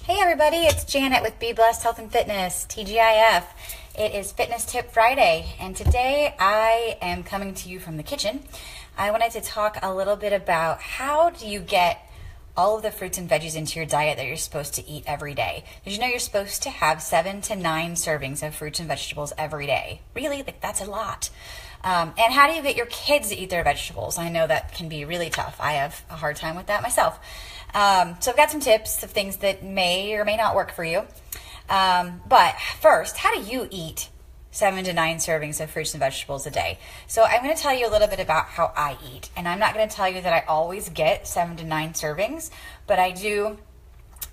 Hey everybody, it's Janet with Be Blessed Health and Fitness, TGIF. It is Fitness Tip Friday, and today I am coming to you from the kitchen. I wanted to talk a little bit about how do you get all of the fruits and veggies into your diet that you're supposed to eat every day. Did you know you're supposed to have 7 to 9 servings of fruits and vegetables every day? Really? That's a lot. And how do you get your kids to eat their vegetables? I know that can be really tough. I have a hard time with that myself. So I've got some tips of things that may or may not work for you. But first, how do you eat 7 to 9 servings of fruits and vegetables a day? So I'm going to tell you a little bit about how I eat. And I'm not going to tell you that I always get 7 to 9 servings, but I do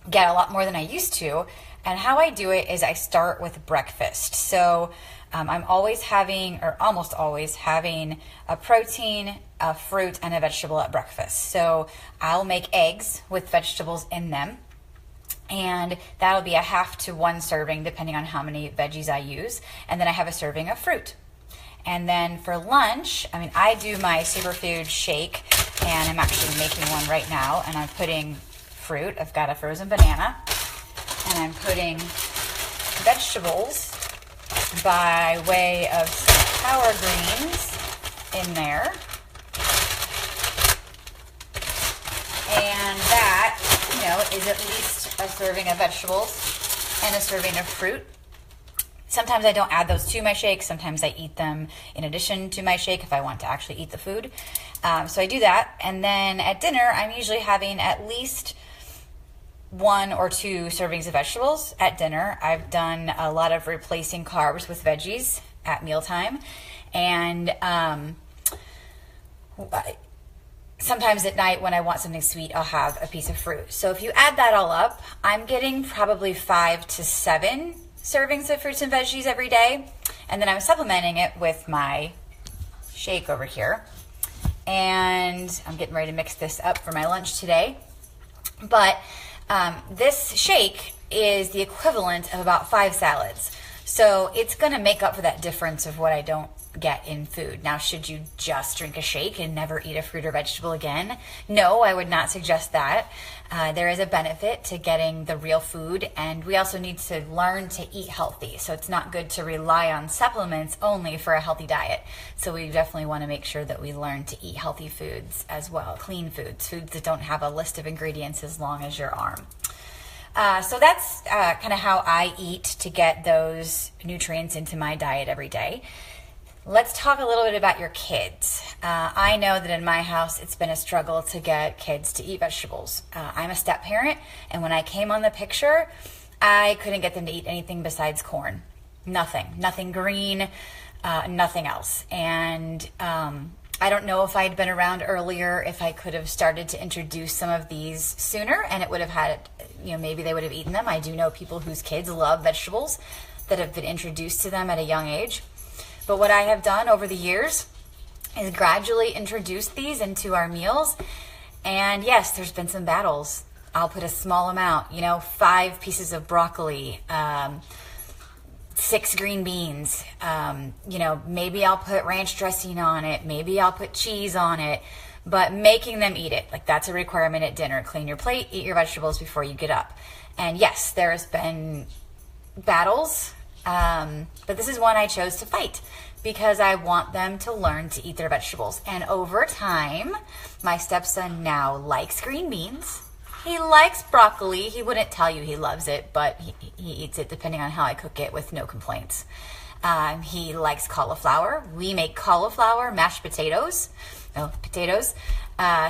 get a lot more than I used to. And how I do it is I start with breakfast. So I'm always having, or almost always having, a protein, a fruit, and a vegetable at breakfast. So I'll make eggs with vegetables in them, and that'll be a half to 1 serving depending on how many veggies I use. And then I have a serving of fruit. And then for lunch, I do my superfood shake, and I'm actually making one right now, and I'm putting fruit. I've got a frozen banana, and I'm putting vegetables by way of some collard greens in there. And that, is at least a serving of vegetables and a serving of fruit. Sometimes I don't add those to my shake. Sometimes I eat them in addition to my shake if I want to actually eat the food. So I do that. And then at dinner, I'm usually having at least 1 or 2 servings of vegetables at dinner. I've done a lot of replacing carbs with veggies at mealtime. And sometimes at night when I want something sweet, I'll have a piece of fruit. So if you add that all up, I'm getting probably 5 to 7 servings of fruits and veggies every day. And then I'm supplementing it with my shake over here. And I'm getting ready to mix this up for my lunch today. But this shake is the equivalent of about 5 salads. So it's going to make up for that difference of what I don't get in food. Now, should you just drink a shake and never eat a fruit or vegetable again? No, I would not suggest that. There is a benefit to getting the real food, and we also need to learn to eat healthy. So it's not good to rely on supplements only for a healthy diet. So we definitely want to make sure that we learn to eat healthy foods as well, clean foods, foods that don't have a list of ingredients as long as your arm. So that's kind of how I eat to get those nutrients into my diet every day. Let's talk a little bit about your kids. I know that in my house, it's been a struggle to get kids to eat vegetables. I'm a step parent, and when I came on the picture, I couldn't get them to eat anything besides corn. Nothing green, nothing else. And I don't know if I'd been around earlier, if I could have started to introduce some of these sooner, and it would have had, maybe they would have eaten them. I do know people whose kids love vegetables that have been introduced to them at a young age. But what I have done over the years is gradually introduce these into our meals. And yes, there's been some battles. I'll put a small amount, 5 pieces of broccoli, 6 green beans, maybe I'll put ranch dressing on it, maybe I'll put cheese on it, but making them eat it, that's a requirement at dinner. Clean your plate, eat your vegetables before you get up. And yes, there's been battles, but this is one I chose to fight because I want them to learn to eat their vegetables. And over time, my stepson now likes green beans. He likes broccoli. He wouldn't tell you he loves it, but he eats it depending on how I cook it with no complaints. He likes cauliflower. We make cauliflower mashed potatoes.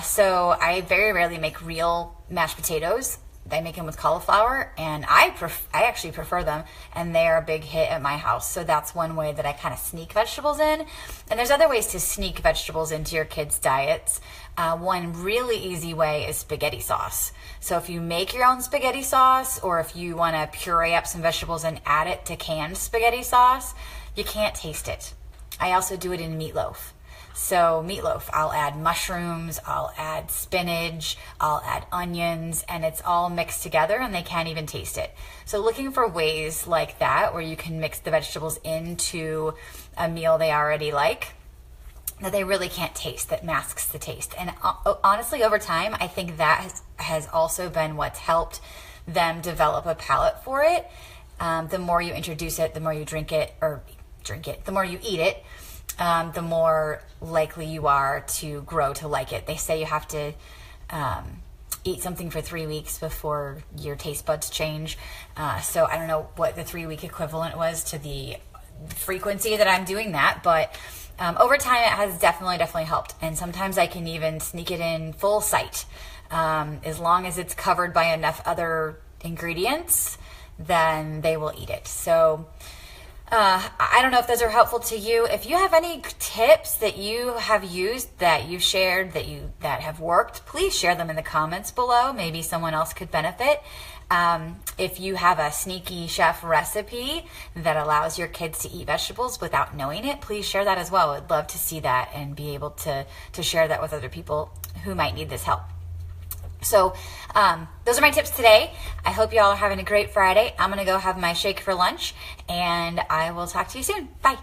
So I very rarely make real mashed potatoes. I make them with cauliflower, and I actually prefer them, and they are a big hit at my house. So that's one way that I kind of sneak vegetables in. And there's other ways to sneak vegetables into your kids' diets. One really easy way is spaghetti sauce. So if you make your own spaghetti sauce, or if you want to puree up some vegetables and add it to canned spaghetti sauce, you can't taste it. I also do it in meatloaf. So meatloaf, I'll add mushrooms, I'll add spinach, I'll add onions, and it's all mixed together and they can't even taste it. So looking for ways like that where you can mix the vegetables into a meal they already like that they really can't taste, that masks the taste. And honestly, over time, I think that has also been what's helped them develop a palate for it. The more you introduce it, the more you the more you eat it, the more likely you are to grow to like it. They say you have to eat something for 3 weeks before your taste buds change. So I don't know what the 3-week equivalent was to the frequency that I'm doing that, but over time it has definitely helped. And sometimes I can even sneak it in full sight. As long as it's covered by enough other ingredients, then they will eat it. So I don't know if those are helpful to you. If you have any tips that you have used, that you've shared, that have worked, please share them in the comments below. Maybe someone else could benefit. If you have a sneaky chef recipe that allows your kids to eat vegetables without knowing it, please share that as well. I'd love to see that and be able to share that with other people who might need this help. So those are my tips today. I hope you all are having a great Friday. I'm going to go have my shake for lunch, and I will talk to you soon. Bye.